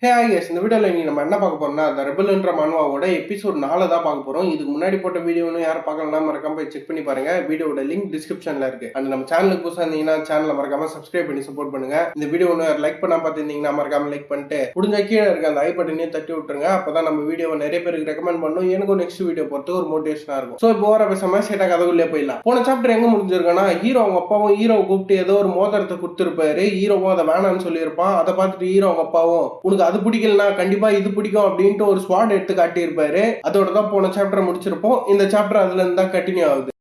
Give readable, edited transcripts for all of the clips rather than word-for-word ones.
ஹே ice இந்த வீடியோவில் நீ நம்ம என்ன பார்க்க போறோம்னா அந்த ரெபல்ன்ற மனுவாவோட எபிசோட் 4 தான் பார்க்க போறோம். இதுக்கு முன்னாடி போட்ட வீடியோன்னு யாரும் பார்க்கலாம் மறக்காம போய் செக் பண்ணி பாருங்க. வீடியோட லிங்க் டிஸ்கிரிப்ஷன்ல இருக்கு. அண்ட் நம்ம சேனலுக்கு புதுசாக இருந்தீங்கன்னா சேனலை மறக்காம சப்ஸ்கிரைப் பண்ணி சப்போர்ட் பண்ணுங்க. இந்த வீடியோ ஒன்று லைக் பண்ணா பார்த்துருந்தீங்கன்னா மறக்காம லைக் பண்ணிட்டு முடிஞ்ச கீழே இருக்க அந்த ஐ பட்டனையும் தட்டி விட்டுருங்க. அப்பதான் நம்ம வீடியோவை நிறைய பேருக்கு ரெக்கமெண்ட் பண்ணும். எனக்கும் நெக்ஸ்ட் வீடியோ பொறுத்து ஒரு மோட்டிவேஷனா இருக்கும். ஸோ இப்போ வர பேசாம சேட்டா கதவுள்ளே போயிடலாம். போன சாப்டர் எங்க முடிஞ்சிருக்கானா ஹீரோ அவங்க அப்பாவும் ஹீரோவை கூப்பிட்டு ஏதோ ஒரு மோதிரத்தை கொடுத்துருப்பாரு. ஹீரோவும் அதை வேணான்னு சொல்லியிருப்பான். அதை பார்த்துட்டு ஹீரோ அவங்க அப்பாவும் உனக்கு அது பிடிக்கலனா கண்டிப்பா இது பிடிக்கும் அப்படின்ட்டு ஒரு ஸ்வாட் எடுத்து காட்டியிருப்பாரு. அதோட தான் போன சாப்டர் முடிச்சிருப்போம். இந்த சாப்டர் அதுல இருந்து தான் கண்டினியூ ஆகுது.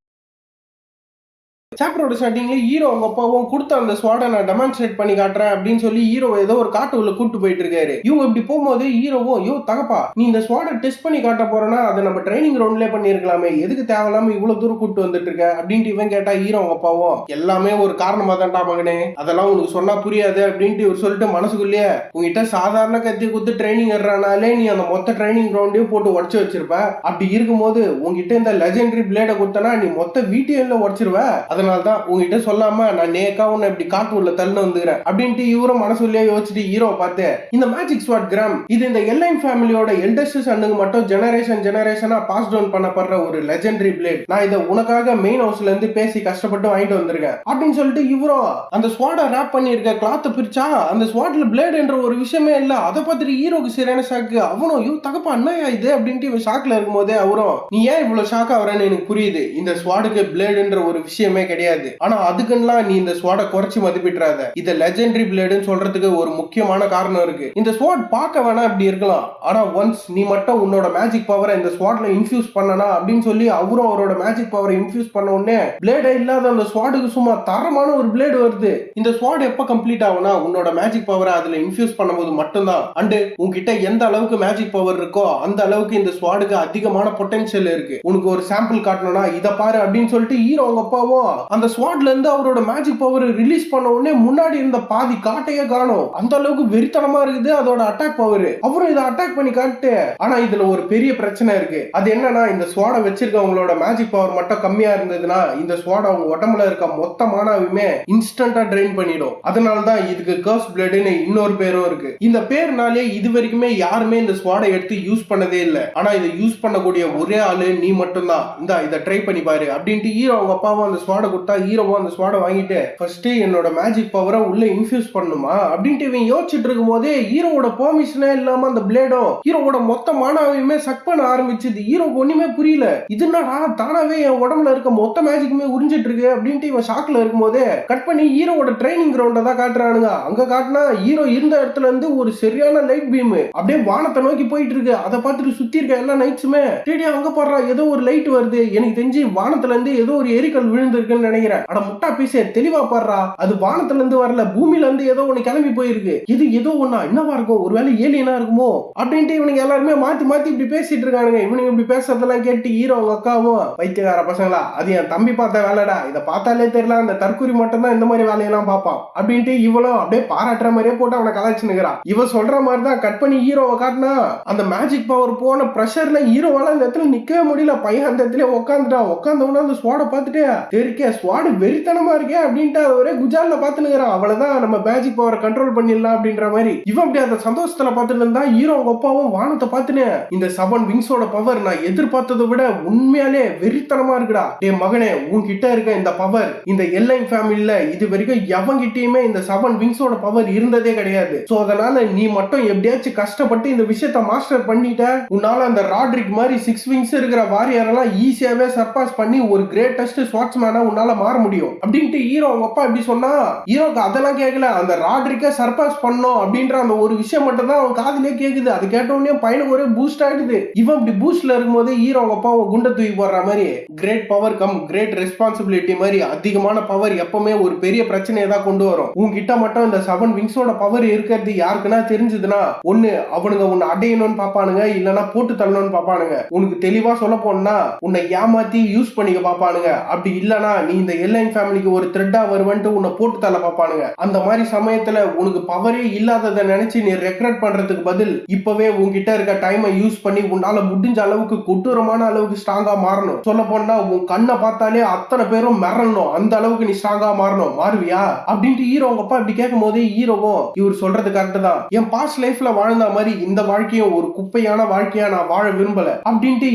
சாப்டரோட ஸ்டார்டிங்ல ஹீரோ அவங்க அப்பாவும் கொடுத்த அந்த ஸ்வாடை நான் டெமான்ஸ்ட்ரேட் பண்ணி காட்டுறேன் அப்படின்னு சொல்லி ஹீரோ ஏதோ ஒரு காட்டு உள்ள கூட்டு போயிட்டு இருக்காரு. இவங்க இப்படி போகும்போது ஹீரோவும் யோ தகப்பா நீ இந்த ஸ்வாடை டெஸ்ட் பண்ணி காட்ட போறேன்னா அதை நம்ம ட்ரைனிங் ரவுண்ட்லேயே பண்ணிருக்கலாமே, எதுக்கு தேவையில்லாம இவ்வளவு தூரம் கூட்டு வந்துட்டு இருக்க அப்படின்ட்டு இவன் கேட்டா ஹீரோ அவங்க அப்பாவும் எல்லாமே ஒரு காரணமா தான்டா மகனே, அதெல்லாம் உனக்கு சொன்னா புரியாது அப்படின்ட்டு இவர் சொல்லிட்டு மனசுக்குள்ளேயே உங்ககிட்ட சாதாரண கத்தி குத்து ட்ரைனிங் ஏறானாலே நீ அந்த மொத்த ட்ரைனிங் கிரவுண்டையும் போட்டு உடச்சு வச்சிருப்ப. அப்படி இருக்கும்போது உங்ககிட்ட இந்த லெஜெண்டரி பிளேடை கொடுத்தனா நீ மொத்த வீட்டையும் உடச்சிருவ. அதனால்தான் உங்ககிட்ட சொல்லாம நான் நேக்கா உன்னை இப்படி காட்டு உள்ள தள்ளு வந்துக்கிறேன் அப்படின்ட்டு இவரும் மனசுலயே யோசிச்சுட்டு ஹீரோவை பார்த்து இந்த மேஜிக் ஸ்வாட் கிராம் இது இந்த எல்லைன் ஃபேமிலியோட எல்டஸ்ட் சன்னுக்கு மட்டும் ஜெனரேஷனா பாஸ் டவுன் பண்ணப்படுற ஒரு லெஜெண்டரி பிளேட். நான் இதை உனக்காக மெயின் ஹவுஸ்ல இருந்து பேசி கஷ்டப்பட்டு வாங்கிட்டு வந்திருக்கேன் அப்படின்னு சொல்லிட்டு இவரும் அந்த ஸ்வாட ரேப் பண்ணி இருக்க கிளாத்தை பிரிச்சா அந்த ஸ்வாட்ல பிளேட் என்ற ஒரு விஷயமே இல்ல. அதை பார்த்துட்டு ஹீரோக்கு சரியான ஷாக்கு. அவனும் ஐயோ தகப்பா அண்ணா இது அப்படின்ட்டு இவன் ஷாக்ல இருக்கும் போதே அவரும் நீ ஏன் இவ்வளவு ஷாக் ஆகுறன்னு எனக்கு புரியுது, இந்த ஸ்வாடுக்கு பிளேடுன்ற ஒரு விஷயமே கிடையாது. ஆனா அதுக்குலாம் நீ இந்த ஸ்வாட குறைச்சு மதிப்பிட்றாத. இத லெஜெண்டரி பிளேடுன்னு சொல்றதுக்கு ஒரு முக்கியமான காரணம் இருக்கு. இந்த ஸ்வாட் பார்க்க வேணா இப்படி இருக்கலாம், ஆனா ஒன்ஸ் நீ மட்டும் உன்னோட மேஜிக் பவரை இந்த ஸ்வாட்ல இன்ஃபியூஸ் பண்ணனா அப்படின்னு சொல்லி அவரும் அவரோட மேஜிக் பவரை இன்ஃபியூஸ் பண்ண உடனே பிளேடே இல்லாத அந்த ஸ்வாடுக்கு சும்மா தரமான ஒரு பிளேடு வருது. இந்த ஸ்வாட் எப்ப கம்ப்ளீட் ஆகும்னா உன்னோட மேஜிக் பவரை அதுல இன்ஃபியூஸ் பண்ணும்போது மட்டும்தான். அண்டு உன்கிட்ட எந்த அளவுக்கு மேஜிக் பவர் இருக்கோ அந்த அளவுக்கு இந்த ஸ்வாடுக்கு அதிகமான பொட்டன்ஷியல் இருக்கு. உனக்கு ஒரு சாம்பிள் காட்டணும்னா இத பாரு அப்படின்னு சொல்லிட்டு ஹீரோ அவங்க அப்பாவும் அந்த ஸ்வாட்ல இருந்து அவரோட மேஜிக் பவர் ரிலீஸ் பண்ண உடனே முன்னாடி இருந்த பாதி காட்டையே காணும். அந்த அளவுக்கு வெறித்தனமா இருக்குது அதோட அட்டாக் பவர். அவரும் இதை அட்டாக் பண்ணி காட்டு. ஆனா இதுல ஒரு பெரிய பிரச்சனை இருக்கு. அது என்னன்னா இந்த ஸ்வாட வச்சிருக்கவங்களோட மேஜிக் பவர் மட்டும் கம்மியா இருந்ததுன்னா இந்த ஸ்வாட அவங்க உடம்புல இருக்க மொத்த மானாவுமே இன்ஸ்டன்டா ட்ரெயின் பண்ணிடும். அதனாலதான் இதுக்கு கர்ஸ் பிளேடுன்னு இன்னொரு பேரும் இருக்கு. இந்த பேர்னாலே இது வரைக்குமே யாருமே இந்த ஸ்வாடை எடுத்து யூஸ் பண்ணதே இல்லை. ஆனா இதை யூஸ் பண்ணக்கூடிய ஒரே ஆளு நீ மட்டும்தான். இதை ட்ரை பண்ணி பாரு அப்படின்ட்டு ஹீரோ அவங்க அப்பாவும் அந்த ஸ்வாட கொடுத்தா ஹீரோவும் அந்த ஸ்வாட வாங்கிட்டு ஃபர்ஸ்ட் என்னோட மேஜிக் பவரை உள்ள இன்ஃபியூஸ் பண்ணுமா அப்படின்ட்டு இவன் யோசிச்சுட்டு இருக்கும் போதே ஹீரோவோட பெர்மிஷனே இல்லாம அந்த பிளேடும் ஹீரோவோட மொத்த மானாவையுமே சக் பண்ண ஆரம்பிச்சுது. ஹீரோக்கு ஒண்ணுமே புரியல, இது என்னடா தானாவே என் உடம்புல இருக்க மொத்த மேஜிக்குமே உறிஞ்சிட்டு இருக்கு அப்படின்ட்டு இவன் ஷாக்ல இருக்கும் போதே கட் பண்ணி ஹீரோவோட ட்ரைனிங் கிரவுண்ட தான் காட்டுறானுங்க. அங்க காட்டினா ஹீரோ இருந்த இடத்துல இருந்து ஒரு சரியான லைட் பீம் அப்படியே வானத்தை நோக்கி போயிட்டு இருக்கு. அதை பார்த்துட்டு சுத்தி இருக்க எல்லா நைட்ஸுமே டேடி அங்க பாடுறா ஏதோ ஒரு லைட் வருது, எனக்கு தெரிஞ்சு வானத்துல இருந்து ஏதோ ஒரு எரிக்கல் விழுந்து இருக்குன்னு நினைக்கிறேன். அட முட்டா பீசே தெளிவா பாடுறா, அது வானத்துல இருந்து வரல பூமியில இருந்து ஏதோ ஒண்ணு கிளம்பி போயிருக்கு, இது ஏதோ ஒண்ணா என்னவா இருக்கும், ஒருவேளை ஏலியனா இருக்குமோ அப்படின்ட்டு இவனுங்க எல்லாருமே மாத்தி மாத்தி இப்படி பேசிட்டு இருக்கானுங்க. இவனுங்க இப்படி பேசுறதெல்லாம் கேட்டு ஹீரோ அவங்க அக்காவும் வைத்தியகார பசங்களா அது என் தம்பி பார்த்த வேலைடா, இதை பார்த்தாலே தெரியல அந்த தற்கூரி மட்டும் தான் இந்த மாதிரி வேலையெல்லாம் பார்ப்பான் அப்படின்ட்டு இவளும் அப்படியே பாராட்டுற மாதிரியே போட்டு அவனை கலாய்ச்சி நிக்கிறான். இவ சொல்ற மாதிரி தான் கட் பண்ணி ஹீரோவை காட்டினா அந்த மேஜிக் பவர் போன பிரஷர்ல ஹீரோவால அந்த இடத்துல நிக்கவே முடியல. பையன் அந்த இடத்துல உட்காந்துட்டான். உட்காந்தவன அந்த ஸ்வாட பார்த்துட்டு இருக்கே ஸ்வாடு வெறித்தனமா இருக்கே அப்படின்ட்டு ஒரே குஜால்ல பாத்துனுங்கிறான். அவ்வளவுதான் நம்ம மேஜிக் பவரை கண்ட்ரோல் பண்ணிடலாம் அப்படின்ற மாதிரி இவன் அப்படி அந்த சந்தோஷத்துல பாத்துட்டு இருந்தா ஹீரோ அவங்க அப்பாவும் வானத்தை பாத்துனே இந்த 7 விங்ஸோட பவர் நான் எதிர்பார்த்ததை விட உண்மையாலே வெறித்தனமா இருக்குடா. டே மகனே உன்கிட்ட இருக்க இந்த பவர் இந்த எல்லைன் ஃபேமிலில இது வரைக்கும் எவங்கிட்டயுமே இந்த 7 விங்ஸோட பவர் இருந்ததே கிடையாது. சோ அதனால நீ மட்டும் எப்படியாச்சும் கஷ்டப்பட்டு இந்த விஷயத்த மாஸ்டர் பண்ணிட்ட உன்னால அந்த ராட்ரிக் மாதிரி 6 விங்ஸ் இருக்கிற வாரியர் எல்லாம் ஈஸியாவே சர்பாஸ் பண்ணி ஒரு கிரேட்டஸ்ட் ஸ்வாட்ஸ்மேனா உன்னால மாற முடியும் அப்படின்ட்டு ஹீரோ அவங்க அப்பா எப்படி சொன்னா ஹீரோக்கு அதெல்லாம் கேட்கல. அந்த ராட்ரிக்க சர்பாஸ் பண்ணோம் அப்படின்ற அந்த ஒரு விஷயம் மட்டும் தான் அவன் காதிலே கேக்குது. அது கேட்ட உடனே பையனுக்கு ஒரே பூஸ்ட் ஆயிடுது. இவன் இப்படி பூஸ்ட்ல இருக்கும்போது ஹீரோ அவங்க அப்பா குண்டை தூக்கி போடுற மாதிரி great power come great responsibility மாதிரி அதிகமான பவர் எப்பவுமே ஒரு பெரிய பிரச்சனையை தான் கொண்டு வரும். உன்கிட்ட மட்டும் இந்த 7 விங்ஸோட பவர் இருக்கிறது யாருக்குன்னா தெரிஞ்சதுன்னா ஒண்ணு அவனுங்க உன்னை அடையணும்னு பாப்பானுங்க, இல்லனா போட்டு தள்ளணும்னு பாப்பானுங்க. உனக்கு தெளிவா சொல்ல போனா உன்னை ஏமாத்தி யூஸ் பண்ணிக்க பாப்பானுங்க. அப்படி இல்லனா நீ இந்த எல்லைன் ஃபேமிலிக்கு ஒரு த்ரெட்டா வருவன்ட்டு உன்னை போட்டு தள்ள பாப்பானுங்க. அந்த மாதிரி சமயத்துல உனக்கு பவரே இல்லாததை நினைச்சு நீ ரெக்ரெட் பண்றதுக்கு பதில் இப்பவே உன்கிட்ட இருக்க டைமை யூஸ் பண்ணி உன்னால முடிஞ்ச அளவுக்கு கொடூரமான அளவுக்கு ஸ்ட்ராங்கா மாறணும். சொல்ல போனா உன் கண்ணை பார்த்தாலே அத்தனை பேரும் மிரளணும், அந்த அளவுக்கு நீ ஸ்ட்ராங்கா மாறணும். மாறுவியா அப்படின்ட்டு ஹீரோ அவங்க அப்பா இப்படி கேட்கும் போதே ஹீரோவும் இவர் சொல்றது கரெக்ட் தான், என் பாஸ்ட் லைஃப்ல வாழ்ந்த மாதிரி இந்த வாழ்க்கையும் ஒரு குப்பையான வாழ்க்கையா நான் வாழ விரும்பல அப்படின்ட்டு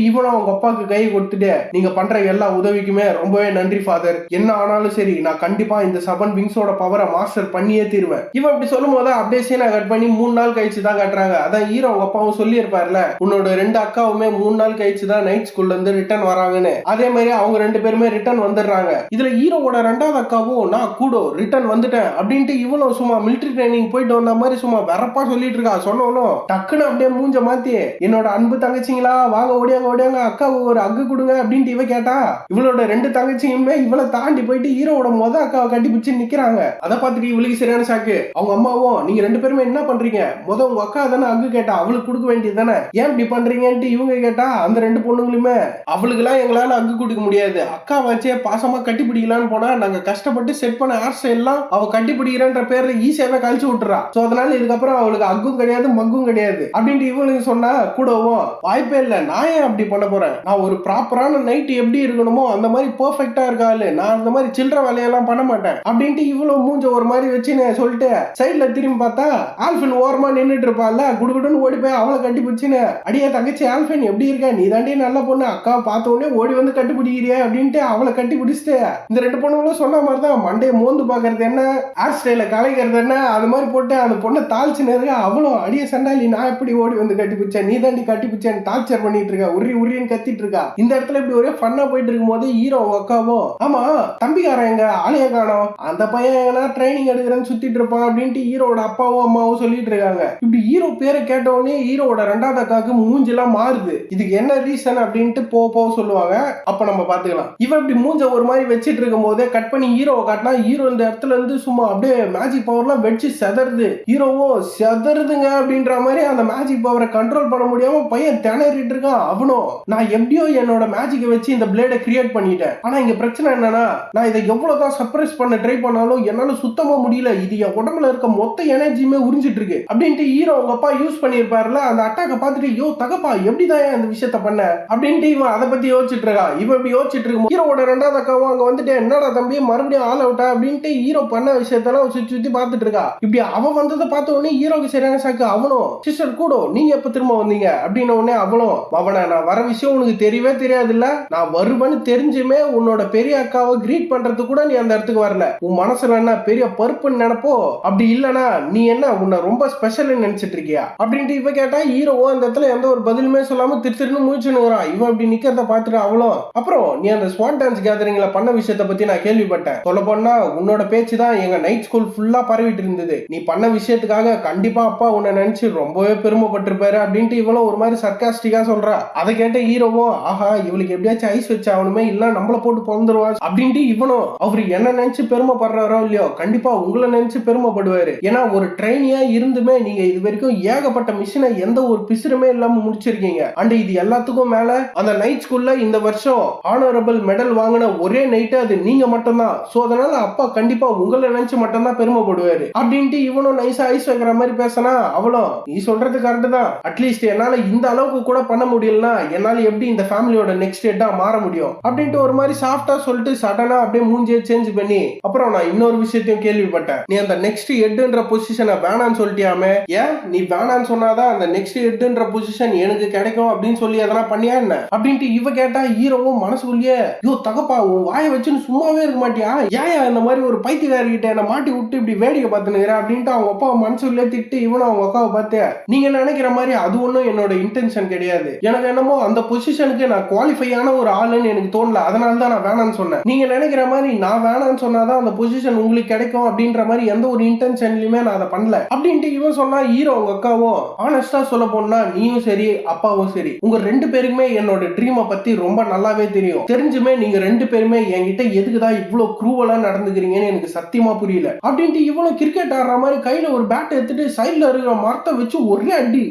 இவனும் அவங்க அப்பாவுக்கு கை கொடுத்துட்டு நீங்க பண்ற எல்லா உதவிக்குமே ரொம்பவே நன்றி ஃபாதர், என்ன ஆனாலும் சரி நான் கண்டிப்பா இந்த 7 விங்ஸோட பவரை மாஸ்டர் பண்ணியே தீருவேன். இவன் அப்படி சொல்லும் போது அப்படியே சீனா கட் பண்ணி 3 நாள் கழிச்சு தான் கட்டுறாங்க. அதான் ஹீரோ அவங்க அப்பாவும் சொல்லி இருப்பார்ல, உன்னோட 2 அக்காவுமே 3 நாள் கழிச்சு தான் நைட் ஸ்கூல்ல இருந்து ரிட்டர்ன் வராங்கன்னு. அதே மாதிரி அவங்க 2 பேருமே ரிட்டர்ன் வந்துடுறாங்க. இதுல ஹீரோவோட 2வது அக்காவும் நான் கூட ரிட்டர்ன் வந்துட்டேன் அப்படின்ட்டு இவ்வளவு சும்மா மிலிட்டரி ட்ரைனிங் போயிட்டு வந்த மாதிரி சும்மா வெறப்பா சொல்லிட்டு இருக்கா. சொன்னவனும் டக்குன்னு அப்படியே மூஞ்ச மாத்தி என்னோட அன்பு தங்கச்சிங்களா வாங்க ஓடியாங்க ஓடியாங்க அக்காவுக்கு ஒரு அக்கு கொடுங்க அப்படின்ட்டு இவ கேட்டா இவளோட 2 தங்கச்சியுமே இவளை தாண்டி போயிட்டு ஹீரோவோட அக்காவை கட்டி பிடிச்சு நிக்கிறாங்க. அதை பார்த்துட்டு இவளுக்கு சரியான சாக்கு. அவங்க அம்மாவும் நீங்க 2 பேருமே என்ன பண்றீங்க, உங்க அக்கா தானே அக்கு கேட்டா அவளுக்கு கொடுக்க வேண்டியது தானே, ஏன் இப்படி பண்றீங்கன்ட்டு இவங்க கேட்டா அந்த 2 பொண்ணுங்களுமே அவளுக்கு எல்லாம் எங்களால அக்கு கொடுக்க முடியாது, அக்கா வச்சே பாசமா கட்டி பிடிக்கலான்னு போனா நாங்க கஷ்டப்பட்டு செட் பண்ண ஹேர் ஸ்டைல் எல்லாம் அவ கட்டி பிடிக்கிறன்ற பேர்ல ஈஸியாவே கழிச்சு விட்டுறா. சோ அதனால இதுக்கப்புறம் அவளுக்கு அக்கும் கிடையாது மக்கும் கிடையாது அப்படின்ட்டு இவளுக்கு சொன்னா கூடவும் வாய்ப்பே இல்ல, நான் ஏன் அப்படி பண்ண போறேன், நான் ஒரு ப்ராப்பரான நைட் எப்படி இருக்கணுமோ அந்த மாதிரி பெர்ஃபெக்ட்டா இருக்காது, நான் அந்த மாதிரி சில்லற வேலையெல்லாம் பண்ண மாட்டேன் அப்படின்ட்டு இவ்வளவு மூஞ்ச ஒரு மாதிரி வச்சுன்னு சொல்லிட்டு சைட்ல திரும்பி பார்த்தா ஆல்ஃபின் ஓரமா நின்னுட்டு இருப்பாள்ல, குடுகுடுன்னு ஓடி போய் அவளை கட்டி பிடிச்சுன்னு அடியே தங்கச்சி ஆல்ஃபின் எப்படி இருக்க, நீ தாண்டி நல்ல பொண்ணு, அக்கா பார்த்த உடனே ஓடி வந்து கட்டி பிடிக்கிறிய அப்படின்ட்டு அவளை கட்டி பிடிச்சிட்டு இந்த 2 பொண்ணுங்களும் சொன்ன மாதிரிதான் மண்டையை மோந்து பாக்குறது என்ன ஹேர் ஸ்டைல கலைக்கிறது என்ன அது மாதிரி போட்டு அந்த பொண்ணை தாழ்ச்சின்னு இருக்க. அவளும் அடிய சண்டாலி நான் எப்படி ஓடி வந்து கட்டி பிடிச்சேன், நீ தாண்டி கட்டி பிடிச்சேன்னு டார்ச்சர் பண்ணிட்டு இருக்க, உரின்னு கத்திட்டு இருக்கா. இந்த இடத்துல இப்படி ஒரே ஃபன்னா போயிட்டு இருக்கும் போது ஹீரோ அவங்க அக்காவும் ஆமா தம்பிக்காரன் எங்க ஆளைய காணோம், அந்த பையன் எங்கன்னா ட்ரைனிங் எடுக்கிறேன்னு சுத்திட்டு இருப்பான் அப்படின்ட்டு ஹீரோட அப்பாவும் அம்மாவும் சொல்லிட்டு இருக்காங்க. இப்படி ஹீரோ பேரை கேட்ட உடனே ஹீரோட 2வது அக்காவுக்கு மூஞ்செல்லாம் மாறுது. இதுக்கு என்ன ரீசன் அப்படின்ட்டு போக சொல்லுவாங்க, அப்ப நம்ம பாத்துக்கலாம். இவன் இப்படி மூஞ்ச ஒரு மாதிரி வச்சிட்டு இருக்கும் போதே கட் பண்ணி ஹீரோவை காட்டினா ஹீரோ இந்த இடத்துல இருந்து சும்மா அப்படியே மேஜிக் பவர்லாம் வச்சு செதறுது. ஹீரோவும் செதறுதுங்க அப்படின்ற மாதிரி அந்த மேஜிக் பவரை கண்ட்ரோல் பண்ண முடியாம பையன் திணறிட்டு இருக்கான். அவனும் நான் எப்படியோ என்னோட மேஜிக்கை வச்சு இந்த பிளேடை கிரியேட் பண்ணிட்டேன், ஆனா இங்க பிரச்சனை என்னன்னா நான் இதை எவ்வளவுதான் சப்ரஸ் பண்ண ட்ரை பண்ணாலும் என்னால சுத்தமா முடியல, இது என் உடம்புல இருக்க மொத்த எனர்ஜியுமே உறிஞ்சிட்டு இருக்கு அப்படின்ட்டு ஹீரோ அவங்க அப்பா யூஸ் பண்ணிருப்பாருல அந்த அட்டாக்க பார்த்துட்டு யோ தகப்பா எப்படிதான் இந்த விஷயத்த பண்ண அப்படின்ட்டு இவன் அதை பத்தி யோசிச்சுட்டு இருக்கா. இவன் இப்படி யோசிச்சுட்டு இருக்கும் ஹீரோட 2வது அக்காவும் அங்க வந்துட்டு என்னடா தம்பி மறுபடியும் ஆல் அவுட்டா அப்படின்ட்டு ஹீரோ பண்ண விஷயத்தெல்லாம் சுத்தி பார்த்துட்டு இருக்கா. இப்படி அவன் வந்ததை பார்த்த உடனே ஹீரோக்கு சரியான சாக்கு. அவனும் சிஸ்டர் கூட நீங்க எப்ப திரும்ப வந்தீங்க அப்படின்னு உடனே அவளும் அவனை நான் வர விஷயம் உனக்கு தெரியவே தெரியாது இல்ல, நான் வருவேன்னு தெரிஞ்சுமே உன்னோட பெரிய அக்காவை கிரீட் பண்றது கூட நீ அந்த இடத்துக்கு வரல, உன் மனசுல என்ன பெரிய பருப்புன்னு நினைப்போ, அப்படி இல்லனா நீ என்ன உன்னை ரொம்ப ஸ்பெஷல் நினைச்சிட்டு இருக்கியா அப்படின்ட்டு இவ கேட்டா ஹீரோவோ அந்த இடத்துல எந்த ஒரு பதிலுமே சொல்லாம திருன்னு முழிச்சுனுறான். இவன் அப்படி நிக்கிறத பார்த்துட்டு அவளும் அப்புறம் நீ அந்த ஸ்வாட் டான்ஸ் கேதரிங்ல பண்ண விஷயத்தை பத்தி நான் கேள்விப்பட்டேன், சொல்ல போனா உன்னோட பேச்சு தான் எங்க நைட் ஸ்கூல் ஃபுல்லா பரவிட்டு இருந்தது, நீ பண்ண விஷயத்துக்காக கண்டிப்பா அப்பா உன்னை நினைச்சு ரொம்பவே பெருமைப்பட்டிருப்பாரு அப்படின்ட்டு இவ்வளவு ஒரு மாதிரி சர்க்காஸ்டிக்கா சொல்றா. அதை கேட்ட ஹீரோவும் ஆஹா இவளுக்கு எப்படியாச்சும் ஐஸ் வச்சு அவனுமே இல்ல நம்மள போட்டு பொந்துருவா அப்படின்ட்டு இவனும் அவரு என்ன நினைச்சு பெருமைப்படுறாரோ இல்லையோ கண்டிப்பா உங்களை நினைச்சு பெருமைப்படுவாரு, ஏன்னா ஒரு ட்ரெயினியா இருந்துமே நீங்க இது வரைக்கும் ஏகப்பட்ட மிஷினை எந்த ஒரு பிசுறுமே இல்லாம முடிச்சிருக்கீங்க. அண்ட் இது எல்லாத்துக்கும் மேல அந்த நைட் ஸ்கூல்ல இந்த வருஷம் ஆனரபிள் மெடல் வாங்கின ஒரே நைட் அது நீங்க மட்டும்தான், சோ அதனால அப்பா கண்டிப்பா உங்களை நினைச்சு மட்டும்தான் பெருமைப்படுவாரு அப்படின்ட்டு இவனும் நைஸா ஐஸ் வைக்கிற மாதிரி பேசினா அவளும் நீ சொல்றது கரெக்ட் தான், அட்லீஸ்ட் என்னால இந்த அளவுக்கு கூட பண்ண முடியலன்னா என்னால எப்படி இந்த ஃபேமிலியோட நெக்ஸ்ட் ஹெட்டா மாற முடியும் அப்படின்ட்டு ஒரு மாதிரி சாஃப்டா சொல்லிட்டு சடனா அப்படியே மூஞ்சியை சேஞ்ச் பண்ணி அப்புறம் நான் இன்னொரு விஷயத்தையும் கேள்விப்பட்டேன், நீ அந்த நெக்ஸ்ட் ஹெட்ன்ற பொசிஷனை வேணான்னு சொல்லிட்டியாமே, ஏன் நீ வேணான்னு சொன்னாதான் அந்த நெக்ஸ்ட் ஹெட்ன்ற பொசிஷன் எனக்கு கிடைக்கும் அப்படின்னு சொல்லி எதனா பண்ணியா என்ன அப்படின்ட்டு இவ கேட்டா ஹீரோவும் மனசுக்குள்ளேயே யோ தகப்பா உன் வாயை வச்சுன்னு சும்மாவே இருக்க மாட்டியா, ஏன் இந்த மாதிரி ஒரு பைத்தியக்காரிகிட்ட என்ன மாட்டி விட்டு இப்படி வேடிக்கை பார்த்துனுங்கிற அப்படின்ட்டு அவங்க அப்பா மனசுக்குள்ளே திட்டு இவனும் அவங்க அக்காவை பார்த்து நீங்க நினைக்கிற மாதிரி அது ஒன்றும் என்னோட இன்டென்ஷன் கிடையாது, எனக்கு என்னமோ அந்த பொசிஷனுக்கு நான் குவாலிஃபையான ஒரு ஆளுன்னு எனக்கு தோணல, அதனால தான் நான் வேணான்னு சொன்னேன், நீங்க நினைக்கிற மாதிரி நான் வேணான்னு சொன்னாதான் அந்த பொசிஷன் உங்களுக்கு கிடைக்கும் அப்படின்ற மாதிரி எந்த ஒரு இன்டென்ஷன்லயுமே நான் அதை பண்ணல அப்படின்ட்டு இவன் சொன்னா ஹீரோ அவங்க அக்காவும் ஆனஸ்டா சொல்ல போனா நீயும் சரி அப்பாவும் சரி உங்க 2 பேருக்குமே என்னோட ட்ரீமை பத்தி ரொம்ப நல்லாவே தெரியும், தெரிஞ்சுமே நீங்க 2 பேருமே என்கிட்ட எதுக்குதான் இவ்வளவு க்ரூவலா நடந்துக்கிறீங்கன்னு எனக்கு சத்தியமா புரியல அப்படின்ட்டு இவ்வளவு கிரிக்கெட் ஆடுற மாதிரி கையில ஒரு பேட் எடுத்துட்டு சைட்ல இருக்கிற மரத்தை வச்சு ஒரே அடி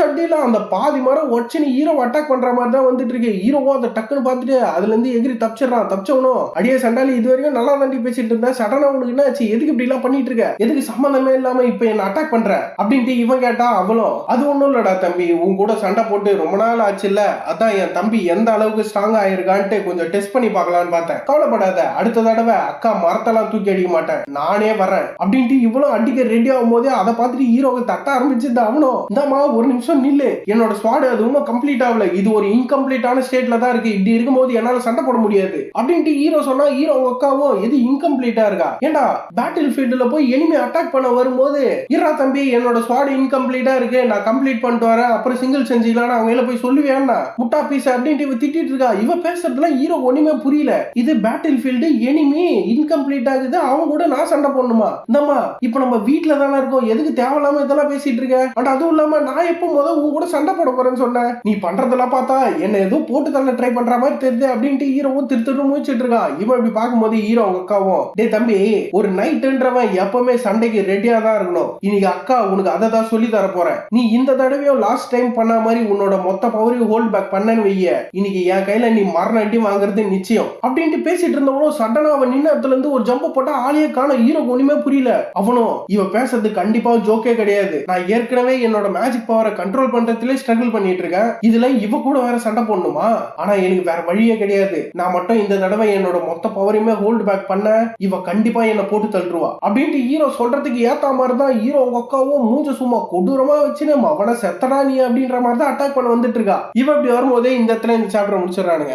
அடியில அந்த பாதி மரம் ஒச்சுன்னு ஹீரோ அட்டாக் பண்ற மாதிரி தான் வந்துட்டு இருக்கு. ஹீரோவோ அதை டக்குன்னு பார்த்துட்டு அதுல இருந்து எகிரி தப்பிச்சிடறான். தப்பிச்சவனும் அவனும் அடியே சண்டாலி இது வரைக்கும் நல்லா தாண்டி பேசிட்டு இருந்தா சடனா உனக்கு என்ன ஆச்சு, எதுக்கு இப்படி எல்லாம் பண்ணிட்டு இருக்க, எதுக்கு சம்பந்தமே இல்லாம இப்ப என்ன அட்டாக் பண்ற அப்படின்ட்டு இவன் கேட்டா அவளும் அது ஒண்ணும் இல்லடா தம்பி, உன் கூட சண்டை போட்டு ரொம்ப நாள் ஆச்சு இல்ல, அதான் என் தம்பி எந்த அளவுக்கு ஸ்ட்ராங் ஆயிருக்கான்ட்டு கொஞ்சம் டெஸ்ட் பண்ணி பார்க்கலான்னு பார்த்தேன். கவலைப்படாத, அடுத்த தடவை அக்கா மரத்தெல்லாம் தூக்கி அடிக்க மாட்டேன், நானே வரேன் அப்படின்ட்டு இவ்வளவு அடிக்க ரெடி ஆகும் போதே அதை பார்த்துட்டு ஹீரோவை தட்ட ஆரம்பிச்சிருந்த அவனும் இந்தாமா ஒரு நிமிஷம் நில்லு, என்னோட ஸ்குவாட் அது இன்னும் கம்ப்ளீட் ஆகல, இது ஒரு இன்கம்ப்ளீட்டான ஸ்டேட்ல தான் இருக்கு, இப்படி இருக்கும்போது என்னால சண்டை போட முடியாது அப்படின்ட்டு ஹீரோ சொன்னா ஹீரோ அக்காவும் எது இன்கம்ப்ளீட்டா இருக்கா, ஏண்டா பேட்டில் ஃபீல்டுல போய் எனிமி அட்டாக் பண்ண வரும்போது இரா தம்பி என்னோட ஸ்குவாட் இன்கம்ப்ளீட்டா இருக்கு, நான் கம்ப்ளீட் பண்ணிட்டு வரேன், அப்புறம் சிங்கிள் செஞ்சுக்கலாம் அவங்க போய் சொல்லுவேன்னா முட்டா பீஸ் அப்படின்ட்டு இவ திட்டிட்டு இருக்கா. இவ பேசுறதுல ஹீரோ ஒண்ணுமே புரியல, இது பேட்டில் ஃபீல்டு எனிமி இன்கம்ப்ளீட் ஆகுது, அவங்க கூட நான் சண்டை போடணுமா, இந்தம்மா இப்ப நம்ம வீட்டுல தானே இருக்கோம், எதுக்கு தேவையில்லாம இதெல்லாம் பேசிட்டு இருக்க, அண்ட் அதுவும் இல்லாம நான் எப்போ உன் கூட சண்டை போட போறேன்னு சொன்னேன், நீ பண்றதெல்லாம் பார்த்தா என்ன ஏதோ போட்டு தள்ள ட்ரை பண்ற மாதிரி தெரியுது அப்படின்ட்டு ஹீரோவும் திருத்தரும் முடிச்சிட்டு இருக்கான். இவன் இப்படி பார்க்கும்போது ஹீரோ அவங்க அக்காவும் டே தம்பி ஒரு நைட்ன்றவன் எப்பவுமே சண்டைக்கு ரெடியா தான் இருக்கணும், இன்னைக்கு அக்கா உனக்கு அதை தான் சொல்லி தர போறேன், நீ இந்த தடவையும் லாஸ்ட் டைம் பண்ண மாதிரி உன்னோட மொத்த பவரையும் ஹோல்ட் பேக் பண்ணன்னு வைய, இன்னைக்கு என் கையில நீ மரண அடி வாங்குறது நிச்சயம் அப்படின்ட்டு பேசிட்டு இருந்தவனும் சடனா அவன் நின்ன இடத்துல இருந்து ஒரு ஜம்ப போட்டா ஆளையே காண. ஹீரோ ஒண்ணுமே புரியல. அவனும் இவ பேசுறது கண்டிப்பா ஜோக்கே கிடையாது, நான் ஏற்கனவே என்னோட மேஜிக் பவரை கண்ட்ரோல் பண்றதுல ஸ்ட்ரகிள் பண்ணிட்டு இருக்கேன், இதுல இவ கூட வேற சண்டை போடணுமா, ஆனா எனக்கு வேற வழியே கிடையாது, நான் மட்டும் இந்த தடவை என்னோட மொத்த பவரையுமே ஹோல்ட் பேக் பண்ண இவ கண்டிப்பா என்ன போட்டு தள்ளுவா அப்படின்ட்டு ஹீரோ சொல்றதுக்கு ஏத்த மாதிரிதான் ஹீரோ உங்க அக்காவும் மூஞ்ச சும்மா கொடூரமா வச்சுன்னு அவனை செத்தடா நீ அப்படின்ற மாதிரி தான் அட்டாக் பண்ண வந்துட்டு இருக்கா. இவ இப்படி வரும்போதே இந்த இடத்துல இந்த சாப்டர் முடிச்சிடறானுங்க.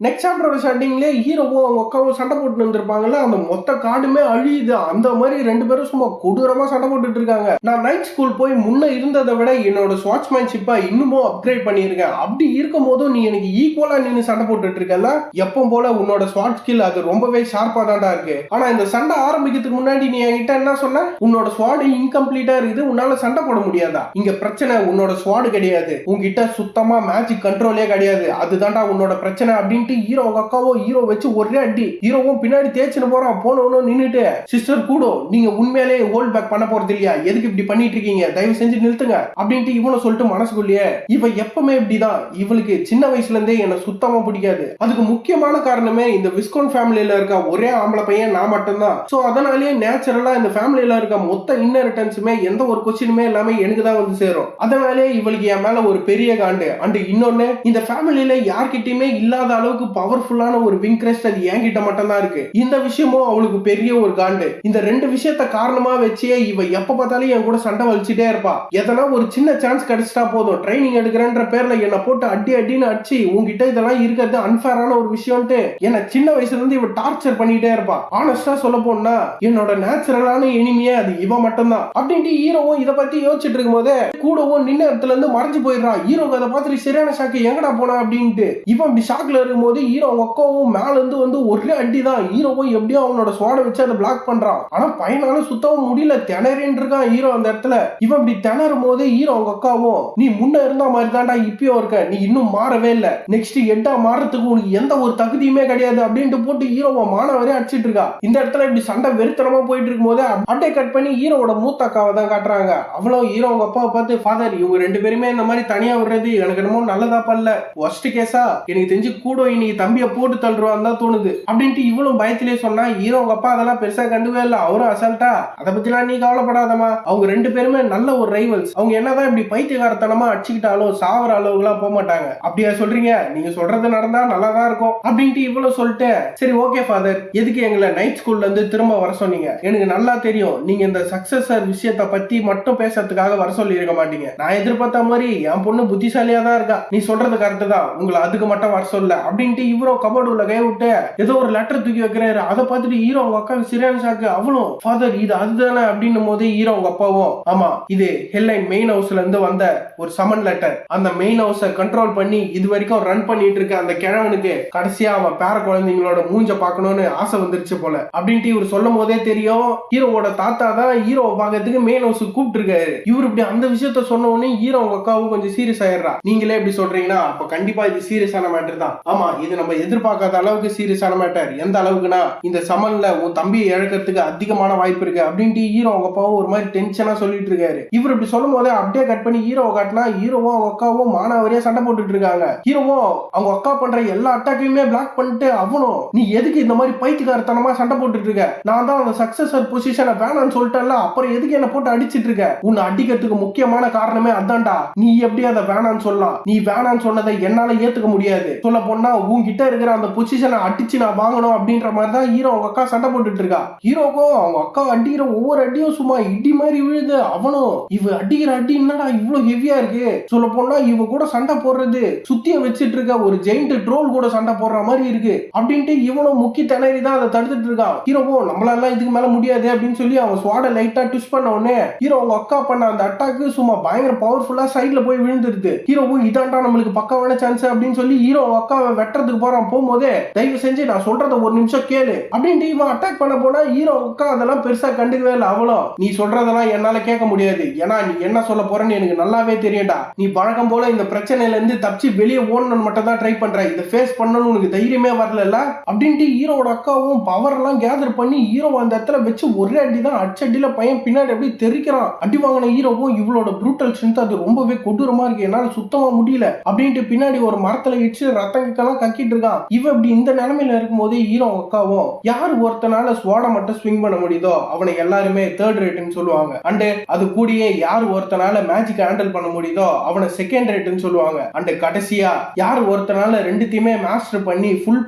நெக்ஸ்ட் சாப்டரோட ஸ்டார்டிங்ல ஹீரோவும் அவங்க அக்காவும் சண்டை போட்டு இருந்திருப்பாங்கல்ல, அந்த மொத்த காடுமே அழியுது, அந்த மாதிரி ரெண்டு பேரும் சும்மா கொடூரமா சண்டை போட்டுட்டு இருக்காங்க. நான் நைட் ஸ்கூல் போய் முன்ன இருந்ததை விட என்னோட ஸ்வாட்ச்மேன்ஷிப்பை இன்னமும் அப்கிரேட் பண்ணியிருக்கேன், அப்படி இருக்கும் போதும் நீ எனக்கு ஈக்குவலா நின்று சண்டை போட்டுட்டு இருக்கல, எப்பவும் போல உன்னோட ஸ்வாட் ஸ்கில் அது ரொம்பவே ஷார்ப்பா தான்டா இருக்கு, ஆனா இந்த சண்டை ஆரம்பிக்கிறதுக்கு முன்னாடி நீ என்கிட்ட என்ன சொன்ன, உன்னோட ஸ்வாட் இன்கம்ப்ளீட்டா இருக்குது, உன்னால சண்டை போட முடியாதா, இங்க பிரச்சனை உன்னோட ஸ்வாட் கிடையாது, உங்ககிட்ட சுத்தமா மேஜிக் கண்ட்ரோலே கிடையாது, அதுதான்டா உன்னோட பிரச்சனை அப்படின்னு ஹீரோ அவங்க அக்காவோ ஹீரோ வச்சு ஒரே அடி. ஹீரோவும் பின்னாடி தேய்ச்சிட்டு போறான். போனவனும் நின்னுட்டு சிஸ்டர் கூட நீங்க உண்மையிலே ஹோல்ட் பேக் பண்ண போறது இல்லையா, எதுக்கு இப்படி பண்ணிட்டு இருக்கீங்க, தயவு செஞ்சு நிறுத்துங்க அப்படின்ட்டு இவனை சொல்லிட்டு மனசுக்குள்ளேயே இவ எப்பவுமே இப்படிதான், இவளுக்கு சின்ன வயசுல இருந்தே என்ன சுத்தமா பிடிக்காது, அதுக்கு முக்கியமான காரணமே இந்த விஸ்கோன் ஃபேமிலியில இருக்க ஒரே ஆம்பளை பையன் நான் மட்டும்தான், சோ அதனாலேயே நேச்சுரலா இந்த ஃபேமிலியில இருக்க மொத்த இன்னரிட்டன்ஸுமே எந்த ஒரு கொஸ்டினுமே எல்லாமே எனக்கு தான் வந்து சேரும், அதனாலே இவளுக்கு என் மேல ஒரு பெரிய காண்டு. அண்ட் இன்னொன்னு இந்த ஃபேமிலியில யார்கிட்டயுமே இல்லாத அளவுக்கு பவர்ஃபுல்லான ஒரு விங் கிரஸ்ட் அது என்கிட்ட மட்டும் தான் இருக்கு, இந்த விஷயமும் அவளுக்கு பெரிய ஒரு காண்டு. இந்த ரெண்டு விஷயத்த காரணமா வச்சே இவ எப்ப பார்த்தாலும் என் கூட சண்டை வலிச்சுட்டே இருப்பா, எதனா ஒரு சின்ன சான்ஸ் கிடைச்சிட்டா போதும் ட்ரைனிங் எடுக்கிறேன்ற பேர்ல என்ன போட்டு அடி அடின்னு அடிச்சு உங்ககிட்ட இதெல்லாம் இருக்கிறது அன்ஃபேரான ஒரு விஷயம்ட்டு என்ன சின்ன வயசுல இருந்து இவ டார்ச்சர் பண்ணிட்டே இருப்பா. ஆனஸ்டா சொல்ல போனா என்னோட நேச்சுரலான எனிமியே அது இவ மட்டும் தான் அப்படின்ட்டு ஹீரோவும் இதை பத்தி யோசிச்சுட்டு இருக்கும் போதே கூடவும் நின்ன இடத்துல இருந்து மறைஞ்சு போயிடுறான். ஹீரோ அதை பார்த்துட்டு சரியான ஷாக்கு, எங்கடா போனா அப்படின்ட்டு இவன் அப்படி ஷாக்ல இருக்கும் போது ஹீரோ அக்காவும் மேல இருந்து வந்து ஒரே அடிதான். ஹீரோவும் எப்படியோ அவனோட ஸ்வாட வச்சு அதை பிளாக் பண்றான். ஆனா பையனால சுத்தவும் முடியல, திணறின்னு இருக்கான் ஹீரோ அந்த இடத்துல. இவன் இப்படி திணறும் போது ஹீரோ அவங்க அக்காவும் நீ முன்ன இருந்த மாதிரி தான்டா இப்பயும் இருக்க, நீ இன்னும் மாறவே இல்ல, நெக்ஸ்ட் எட்டா மாறத்துக்கு உனக்கு எந்த ஒரு தகுதியுமே கிடையாது அப்படின்ட்டு போட்டு ஹீரோவை மானவரே அடிச்சிட்டு இருக்கா. இந்த இடத்துல இப்படி சண்டை வெறுத்தனமா போயிட்டு இருக்கும் போது அப்படியே கட் பண்ணி ஹீரோவோட மூத்த அக்காவை தான் காட்டுறாங்க. அவ்வளவு ஹீரோ அவங்க அப்பாவை பார்த்து ஃபாதர் இவங்க ரெண்டு பேருமே இந்த மாதிரி தனியா விடுறது எனக்கு என்னமோ நல்லதா பண்ணல, ஒஸ்ட் கேஸா எனக்கு தெரிஞ்சு கூட இன்னைக்கு தம்பியை போட்டு தள்ளுவான்னு தான் தோணுது அப்படின்ட்டு இவளும் பயத்திலே சொன்னா. ஹீரோ அவங்க அப்பா அதெல்லாம் பெருசா கண்டுவே இல்ல, அவரும் அசால்ட்டா அதை பத்திலாம் நீ கவலைப்படாதமா, அவங்க ரெண்டு பேருமே நல்ல ஒரு ரைவல்ஸ், அவங்க என்னதான் இப்படி பைத்தியகாரத்தனமா அடிச்சுக்கிட்டாலும் சாவர அளவுக்குலாம் போக மாட்டாங்க, அப்படியா சொல்றீங்க, நீங்க சொல்றது நடந்தா நல்லாதான் இருக்கும் அப்படின்ட்டு இவ்வளவு சொல்லிட்டு சரி ஓகே ஃபாதர் எதுக்கு எங்களை நைட் ஸ்கூல்ல இருந்து திரும்ப வர சொன்னீங்க, எனக்கு நல்லா தெரியும் நீங்க இந்த சக்சஸர் விஷயத்தை பத்தி மட்டும் பேசுறதுக்காக வர சொல்லி இருக்க மாட்டீங்க, நான் எதிர்பார்த்த மாதிரி என் பொண்ணு புத்திசாலியா தான் இருக்கா, நீ சொல்றது கரெக்ட் தான், உங்களை அதுக்கு மட்டும் வர சொல்ல அப்படின்ட்டு இவரும் கபோர்டு உள்ள கை விட்டு ஏதோ ஒரு லெட்டர் தூக்கி வைக்கிறாரு. அதை பார்த்துட்டு ஹீரோ அவங்க அக்காவுக்கு சரியான ஷாக்கு. அவளும் ஃபாதர் இது அதுதானே அப்படின்னும் போது ஹீரோ அவங்க அப்பாவும் ஆமா இது ஹெட்லைன் மெயின் ஹவுஸ்ல இருந்து வந்த ஒரு சமன் லெட்டர், அந்த மெயின் ஹவுஸை கண்ட்ரோல் பண்ணி இது வரைக்கும் ரன் பண்ணிட்டு இருக்க அந்த கிழவனுக்கு கடைசியா அவன் பேர குழந்தைங்களோட மூஞ்ச பார்க்கணும்னு ஆசை வந்துருச்சு போல அப்படின்ட்டு இவர் சொல்லும் போதே தெரியும் ஹீரோவோட தாத்தா தான் ஹீரோவை பார்க்கறதுக்கு மெயின் ஹவுஸ் கூப்பிட்டு இருக்காரு. இவர் இப்படி அந்த விஷயத்த சொன்ன உடனே ஹீரோ அவங்க அக்காவும் கொஞ்சம் சீரியஸ் ஆயிடுறா. நீங்களே இப்படி சொல்றீங்கன்னா அப்ப கண்டிப்பா இது சீரியஸான மேட்டர் தான். ஆமா இது நம்ம எதிர்பார்க்காத அளவுக்கு சீரியஸான மேட்டர். எந்த அளவுக்குன்னா இந்த சமன்ல உன் தம்பியை இழக்கிறதுக்கு அதிகமான வாய்ப்பு இருக்கு அப்படின்ட்டு ஹீரோ அவங்க அப்பாவும் ஒரு மாதிரி டென்ஷனா சொல்லிட்டு இருக்காரு. இவர் இப்படி சொல்லும் போதே அப்படியே கட் பண்ணி ஹீரோவை காட்டினா ஹீரோவும் அவங்க அக்காவும் மானாவரியா சண்டை போட்டுட்டு இருக்காங்க. ஹீரோவும் அவங்க அக்கா பண்ற எல்லா அட்டாக்கையுமே பிளாக் பண்ணிட்டு அவனும் நீ எதுக்கு இந்த மாதிரி பைத்தியக்காரத்தனமா சண்டை போட்டுட்டு இருக்க, நான் தான் அந்த சக்சஸர் பொசிஷனை வேணான்னு சொல்லிட்டேன்ல, அப்புறம் எதுக்கு என்ன போட்டு அடிச்சிட்டு இருக்க, உன்னை அடிக்கிறதுக்கு முக்கியமான காரணமே அதான்டா, நீ எப்படி அதை வேணான்னு சொல்லலாம், நீ வேணான்னு சொன்னதை என்னால ஏத்துக்க முடியாது, சொல்ல போனா உன்கிட்ட இருக்கிற அந்த பொசிஷனை அடிச்சு நான் வாங்கணும் அப்படின்ற மாதிரி தான் ஹீரோ அவங்க அக்கா சண்டை போட்டுட்டு இருக்கா. ஹீரோக்கும் அவங்க அக்கா அடிக்கிற ஒவ்வொரு அடியும் சும்மா இடி மாதிரி விழுது. அவனும் இவ அடிக்கிற அடி என்னடா இவ்வளவு ஹெவியா இருக்கு, சொல்ல போனா இவ கூட சண்டை போடுறது சுத்திய வச்சிட்டு இருக்க ஒரு ஜெயிண்ட் ட்ரோல் கூட சண்டை போடுற மாதிரி இருக்கு அப்படின்ட்டு இவனும் முக்கி திணறி தான் அதை தடுத்துட்டு இருக்கான். ஹீரோவும் நம்மளால இதுக்கு மேல முடியாது அப்படின்னு சொல்லி அவன் ஸ்வாட லைட்டா ட்விஸ்ட் பண்ண உடனே ஹீரோ அவங்க அக்கா பண்ண அந்த அட்டாக்கு சும்மா பயங்கர பவர்ஃபுல்லா சைட்ல போய் விழுந்துருது. ஹீரோவும் இதான்டா நம்மளுக்கு பக்காவான சான்ஸ் அப்படின்னு சொல்லி ஹீரோ அவங்க அக்காவை வெட்டுறதுக்கு போறான். போகும்போதே தயவு செஞ்சு நான் சொல்றத ஒரு நிமிஷம் கேளு அப்படின்ட்டு இவன் அட்டாக் பண்ண போனா ஹீரோ அக்கா அதெல்லாம் பெருசா கண்டுக்கவே இல்லை. அவளோ நீ சொல்றதெல்லாம் என்னால கேட்க முடியாது, ஏன்னா நீ என்ன சொல்ல போறன்னு எனக்கு நல்லாவே தெரியும்டா, நீ வழக்கம் போல இந்த பிரச்சனையில இருந்து தப்பிச்சு வெளியே ஓடணும்னு மட்டும் தான் ட்ரை பண்ற, இதை ஃபேஸ் பண்ணணும்னு உனக்கு தைரியமே வரல அப்படின்ட்டு ஹீரோட அக்காவும் பவர் எல்லாம் கேதர் பண்ணி ஹீரோ அந்த இடத்துல வச்சு ஒரே அடிதான் அடிச்சடியில பையன் பின்னாடி அப்படியே தெரிக்கிறான். அடி வாங்கின ஹீரோவும் இவளோட ப்ரூட்டல் ஸ்ட்ரென்த் அது ரொம்பவே கொடூரமா இருக்கு, என்னால சுத்தமா முடியல அப்படின்ட்டு பின்னாடி ஒரு மரத்துல இடிச்சு ரத்தங்கெல்லாம் கக்கிட்டு இருக்கான். இவ இப்படி இந்த நிலைமையில இருக்கும்போது ஹீரோ அக்காவும் யார் ஒருத்தனால ஸ்வாட மட்டும் ஸ்விங் பண்ண முடியுதோ அவனை எல்லாருமே தேர்ட் ரேட்னு சொல்லுவாங்க, அண்ட் அது கூடயே யார் ஒருத்தனால மேஜிக் ஹேண்டில் பண்ண முடியுதோ அவனை செகண்ட் ரேட்னு சொல்லுவாங்க, அண்ட் கடைசியா யார் ஒருத்தனால ரெண்டுத்தையுமே மாஸ்டர் பண்ணி ஃபுல்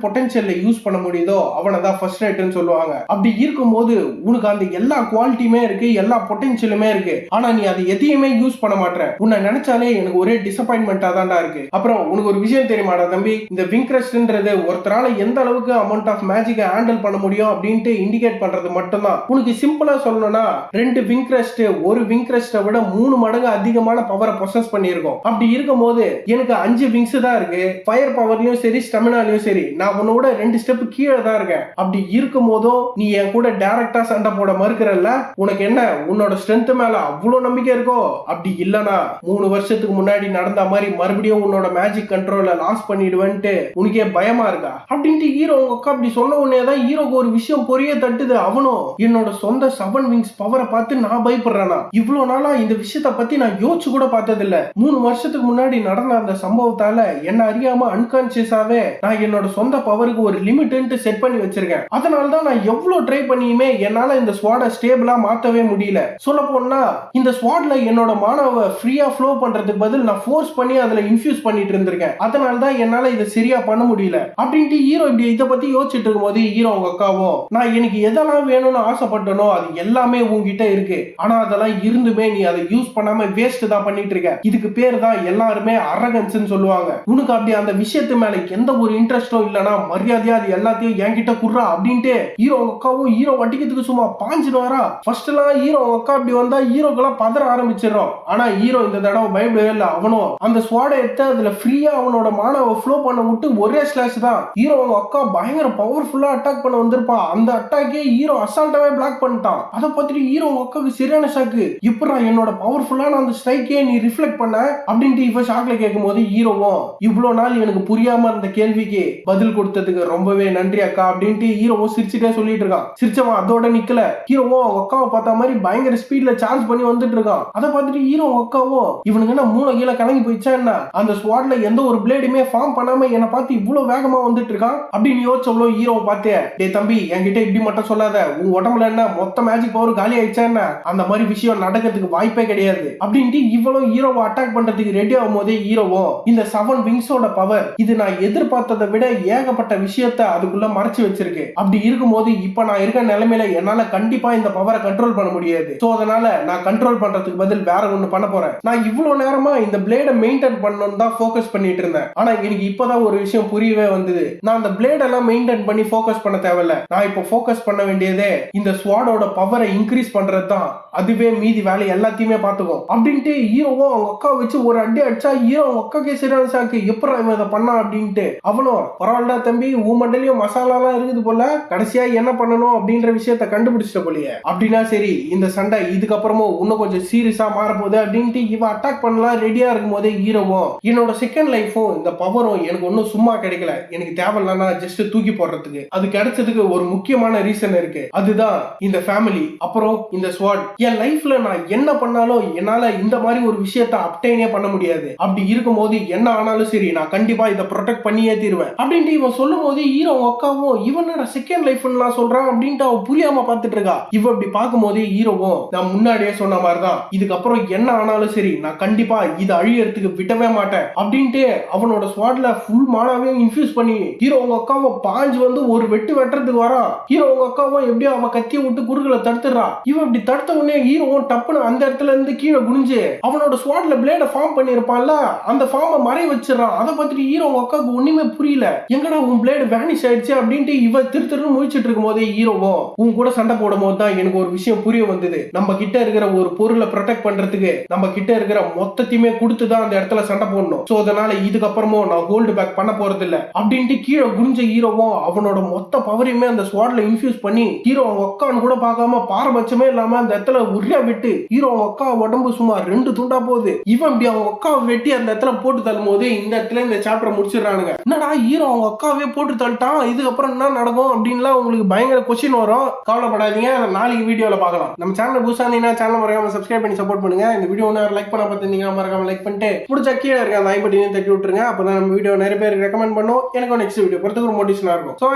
பொட்டன்ஷியல்ல யூஸ் பண்ண முடியுதோ அவனை தான் ஃபர்ஸ்ட் ரேட்னு சொல்லுவாங்க. அப்படி இருக்கும்போது உனக்கு அந்த எல்லா குவாலிட்டியுமே இருக்கு, எல்லா பொட்டன்ஷியலுமே இருக்கு, ஆனா நீ அதை எதையுமே யூஸ் பண்ண மாட்டற, உன்னை நினைச்சாலே எனக்கு ஒரே டிசப்பாயின்மெண்டா தான்டா இருக்கு. அப்புறம் உனக்கு ஒரு விஷயம் தெரியுமாடா தம்பி, இந்த விங்க்ரெஸ்ட்ன்றது ஒருத்தரால எந்த அளவுக்கு அமௌண்ட் ஆஃப் மேஜிக் ஹேண்டில் பண்ண முடியும் அப்படின்ட்டு இண்டிகேட் பண்றது மட்டும்தான். உனக்கு சிம்பிளா சொல்லணும்னா 2 விங்க்ரெஸ்ட் ஒரு விங்க்ரெஸ்ட்டை விட 3 மடங்கு அதிகமான பவரை பொசஸ் பண்ணியிருக்கோம். அப்படி இருக்கும் போது எனக்கு 5 விங்ஸ் தான் இருக்கு, ஃபயர் பவர்லயும் சரி ஸ்டெமினாலயும் சரி நான் உன்னோட 2 ஸ்டெப் கீழே தான் இருக்கேன். அப்படி இருக்கும் போதும் நீ என் கூட டைரக்டா சண்டை போட மறுக்கிறல்ல, உனக்கு என்ன உன்னோட ஸ்ட்ரென்த் மேல அவ்வளவு நம்பிக்கை இருக்கோ? அப்படி இல்லனா 3 வருஷத்துக்கு முன்னாடி நடந்த மாதிரி மறுபடியும் உன்னோட மேஜிக் கண்ட்ரோல லாஸ் பண்ணிடுவேன்ட்டு உனக்கே பயமா இருக்கா அப்படின்ட்டு ஹீரோ அக்கா அப்படி சொன்ன உடனே தான் ஹீரோக்கு ஒரு விஷயம் பொரிய தட்டுது. அவனும் என்னோட சொந்த 7 விங்ஸ் பவரை பார்த்து நான் பயப்படுறேனா, இவ்வளவு நாளா இந்த விஷயத்த பத்தி நான் யோசிச்சு கூட பார்த்தது இல்ல, 3 வருஷத்துக்கு முன்னாடி நடந்த அந்த சம்பவத்தால என்ன அறியாம அன்கான்சியஸாவே நான் என்னோட சொந்த பவருக்கு ஒரு லிமிட்ன்ட்டு செட் பண்ணி வச்சிருக்கேன். அதனால தான் நான் எவ்வளவு ட்ரை பண்ணியுமே என்னால இந்த ஸ்வாட ஸ்டேபிளா மாத்தவே முடியல. சொல்ல போனா இந்த ஸ்வாட்ல என்னோட மானவ ஃப்ரீயா ஃப்ளோ பண்றதுக்கு பதில் நான் ஃபோர்ஸ் பண்ணி அதுல இன்ஃபியூஸ் பண்ணிட்டு இருந்திருக்கேன், அதனால தான் என்னால இதை சரியா பண்ண முடியல அப்படின்ட்டு ஹீரோ இப்படி இதை பத்தி யோசிச்சுட்டு இருக்கும்போது ஹீரோ அவங்க அக்காவும் நான் எனக்கு எதெல்லாம் வேணும்னு ஆசைப்பட்டனோ அது எல்லாமே உங்ககிட்ட இருக்கு, ஆனா அதெல்லாம் இருந்துமே நீ அதை யூஸ் பண்ணாம வேஸ்ட் தான் பண்ணிட்டு இருக்க, இதுக்கு பேர் தான் எல்லாருமே அரகன்ஸ்னு சொல்லுவாங்க. உனக்கு அப்படி அந்த விஷயத்து மேல எந்த ஒரு இன்ட்ரெஸ்டும் இல்லனா மரியாதையா அது எல்லாத்தையும் என்கிட்ட குடுறா அப்படின்ட்டு ஹீரோ அக்காவும் ஹீரோ வட்டிக்கிறதுக்கு சும்மா பாஞ்சிட்டு வரா. ஃபர்ஸ்ட் எல்லாம் ஹீரோ அக்கா அப்படி வந்தா ஹீரோக்கெல்லாம் பதற ஆரம்பிச்சிடறோம். ஆனா ஹீரோ இந்த தடவை பயப்படவே இல்லை. அவனும் அந்த ஸ்வாட எடுத்து அதுல ஃப்ரீயா அவனோட மானவ ஃப்ளோ பண்ண விட்டு ஒரே ஸ்லாஷ் தான். ஹீரோ அவங்க அக்கா பயங்கர பவர்ஃபுல்லா அட்டாக் பண்ண வந்திருப்பா, அந்த அட்டாக்கே ஹீரோ அசால்ட்டாவே பிளாக் பண்ணிட்டான். அதை பார்த்துட்டு ஹீரோ அவங்க அக்காவுக்கு சரியான ஷாக்கு, இப்படா என்னோட பவர்ஃபுல்லான அந்த ஸ்ட்ரைக்கே நீ ரிஃப்ளெக்ட் பண்ண அப்படின்ட்டு இப்ப ஷாக்ல கேட்கும் போது ஹீரோவும் இவ்வளவு நாள் எனக்கு புரியாம இருந்த கேள்விக்கு பதில் கொடுத்ததுக்கு ரொம்பவே நன்றி அக்கா அப்படின்ட்டு ஹீரோவும் சிரிச்சுட்டே சொல்லிட்டு இருக்கான். சிரிச்சவன் அதோட நிக்கல, ஹீரோவும் அவங்க அக்காவை பார்த்த மாதிரி பயங்கர ஸ்பீட்ல சார்ஜ் பண்ணி வந்துட்டு இருக்கான். அதை பார்த்துட்டு ஹீரோ அவங்க அக்காவும் இவனுக்கு என்ன மூளை கீழே கலங்கி போயிடுச்சா என்ன, அந்த ஸ்வாட்ல எந்த ஒரு பிளேடுமே ஃபார்ம் பண்ணாம என்ன பார்த்து இவ்வளவு வேகமா வந்துட்டு இருக்கான் அப்படின்னு யோசிச்சவளோ ஹீரோவை பார்த்து டே தம்பி என்கிட்ட இப்படி மட்டும் சொல்லாத, உன் உடம்புல என்ன மொத்த மேஜிக் பவர் காலி ஆயிடுச்சா என்ன, அந்த மாதிரி விஷயம் நடக்கிறதுக்கு வாய்ப்பே கிடையாது அப்படின்ட்டு இவ்வளவு ஹீரோவை அட்டாக் பண்றதுக்கு ரெடி ஆகும் போதே ஹீரோவும் இந்த 7 விங்ஸோட பவர் இது நான் எதிர்பார்த்ததை விட ஏகப்பட்ட விஷயத்த அதுக்குள்ள மறைச்சு வச்சிருக்கு. அப்படி இருக்கும்போது இப்ப நான் இருக்க நிலைமையில என்னால கண்டிப்பா இந்த பவரை கண்ட்ரோல் பண்ண முடியாது. சோ அதனால நான் கண்ட்ரோல் பண்றதுக்கு பதில் வேற ஒண்ணு பண்ண போறேன். நான் இவ்வளவு நேரமா இந்த பிளேட மெயின்டைன் பண்ணணும்னு தான் ஃபோக்கஸ் பண்ணிட்டு இருந்தேன், ஆனா எனக்கு இப்பதான் ஒரு விஷயம் புரியவே வந்தது. நான் அந்த பிளேட் எல்லாம் மெயின்டைன் பண்ணி ஃபோக்கஸ் பண்ண தேவையில்ல, நான் இப்போ ஃபோக்கஸ் பண்ண வேண்டியதே இந்த ஸ்வாடோட பவரை இன்க்ரீஸ் பண்றது தான், அதுவே மீதி வேலை எல்லாத்தையுமே பாத்துக்கும் அப்படின்ட்டு ஹீரோவும் அவங்க அக்கா வச்சு ஒரு அடி அடிச்சா ஹீரோ அவங்க அக்காக்கே சரியான சாக்கு, எப்படா இவன் இதை பண்ணா அப்படின்ட்டு. அவனும் பரவாயில்லடா தம்பி உன் மண்டலையும் மசாலாலாம் இருக்குது போல, கடைசியா என்ன பண்ணணும் அப்படின்ற விஷயத்த கண்டுபிடிச்சிட்ட போலியே, அப்படின்னா சரி இந்த சண்டை இதுக்கப்புறமும் இன்னும் கொஞ்சம் சீரியஸா மாறப்போகுது அப்படின்ட்டு இவன் அட்டாக் பண்ணலாம் ரெடியா இருக்கும் போதே ஹீரோவும் என்னோட செகண்ட் லைஃபும் இந்த பவரும் எனக்கு ஒன்னும் ஒன்னும் சும்மா கிடைக்கல, எனக்கு தேவையில்லன்னா ஜஸ்ட் தூக்கி போடுறதுக்கு. அது கிடைச்சதுக்கு ஒரு முக்கியமான ரீசன் இருக்கு, அதுதான் இந்த ஃபேமிலி, அப்புறம் இந்த ஸ்வாட். என் லைஃப்ல நான் என்ன பண்ணாலும் என்னால இந்த மாதிரி ஒரு விஷயத்தை அப்டைனே பண்ண முடியாது. அப்படி இருக்கும்போது என்ன ஆனாலும் சரி, நான் கண்டிப்பா இதை ப்ரொடெக்ட் பண்ணியே தீருவேன் அப்படின்ட்டு இவன் சொல்லும் போது ஹீரோ அக்காவும் இவன் செகண்ட் லைஃப்னு சொல்றான் அப்படின்ட்டு அவ புரியாம பார்த்துட்டு இருக்கா. இவ இப்படி பார்க்கும்போது ஹீரோவும் நான் முன்னாடியே சொன்ன மாதிரிதான், இதுக்கப்புறம் என்ன ஆனாலும் சரி நான் கண்டிப்பா இதை அழியறதுக்கு விடவே மாட்டேன் அப்படின்ட்டு அவனோட ஸ்வாட்ல ஃபுல் மானாவே இன்ஃபியூஸ் பண்ணி ஹீரோ உங்க அக்காவை பாஞ்சு வந்து ஒரு வெட்டு வெட்டுறதுக்கு வரான். ஹீரோ உங்க அக்காவும் எப்படியோ அவன் கத்தியை விட்டு குறுகளை தடுத்துறான். இவன் இப்படி தடுத்த உடனே ஹீரோவும் டப்புன்னு அந்த இடத்துல இருந்து கீழே குனிஞ்சு அவனோட ஸ்வாட்ல பிளேட ஃபார்ம் பண்ணிருப்பான்ல, அந்த ஃபார்மை மறை வச்சிடறான். அதை பார்த்துட்டு ஹீரோ உங்க அக்காவுக்கு ஒண்ணுமே புரியல, எங்கடா உன் பிளேடு வேனிஷ் ஆயிடுச்சு அப்படின்ட்டு இவ திருத்திரு முழிச்சிட்டு இருக்கும் போதே ஹீரோவும் உன் கூட சண்டை போடும் போது தான் எனக்கு ஒரு விஷயம் புரிய வந்தது, நம்ம கிட்ட இருக்கிற ஒரு பொருளை ப்ரொடெக்ட் பண்றதுக்கு நம்ம கிட்ட இருக்கிற மொத்தத்தையுமே கொடுத்துதான் அந்த இடத்துல சண்டை போடணும். சோ அதனால இதுக்கப்புறமும் நான் ஹோல்டு பேக் பண்ண போறது இல்ல அப்படின்ட்டு கீழே குனிஞ்ச ஹீரோவும் அவனோட மொத்த பவரையுமே அந்த ஸ்வாட்ல இன்ஃபியூஸ் பண்ணி ஹீரோ அவங்க அக்கான்னு கூட பார்க்காம பாரபட்சமே இல்லாம அந்த இடத்துல உரியா விட்டு ஹீரோ அவங்க அக்கா உடம்பு சுமார் 2 துண்டா போகுது. இவன் இப்படி அவங்க அக்காவை வெட்டி அந்த இடத்துல போட்டு தள்ளும் போது இந்த இடத்துல இந்த சாப்டர் முடிச்சிடறானுங்க. என்னடா ஹீரோ அவங்க அக்காவே போட்டு தள்ளிட்டான், இதுக்கப்புறம் என்ன நடக்கும் அப்படின்லாம் உங்களுக்கு பயங்கர கொஸ்டின் வரும். கவலைப்படாதீங்க, நாளைக்கு வீடியோல பார்க்கலாம். நம்ம சேனல் புதுசா இருந்தீங்கன்னா சேனல் மறக்காம சப்ஸ்கிரைப் பண்ணி சப்போர்ட் பண்ணுங்க. இந்த வீடியோ லைக் பண்ண பார்த்துருந்தீங்க மறக்காம லைக் பண்ணிட்டு பிடிச்ச கீழே இருக்க அந்த ஐ பட்டனையும் தட்டி விட்டுருங்க. அப்பதான் நம்ம வீடியோ நிறைய பேருக்கு ரெக்கமெண்ட் பண்ணும், எனக்கு நெக்ஸ்ட் வீடியோ பொறுத்துக்கு ஒரு மோட்டிவேஷனா இருக்கும். ஸோ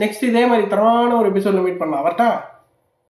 நெக்ஸ்ட் இதே மாதிரி தரமான ஒரு எபிசோட்ல மீட் பண்ணலாம். வரட்டா?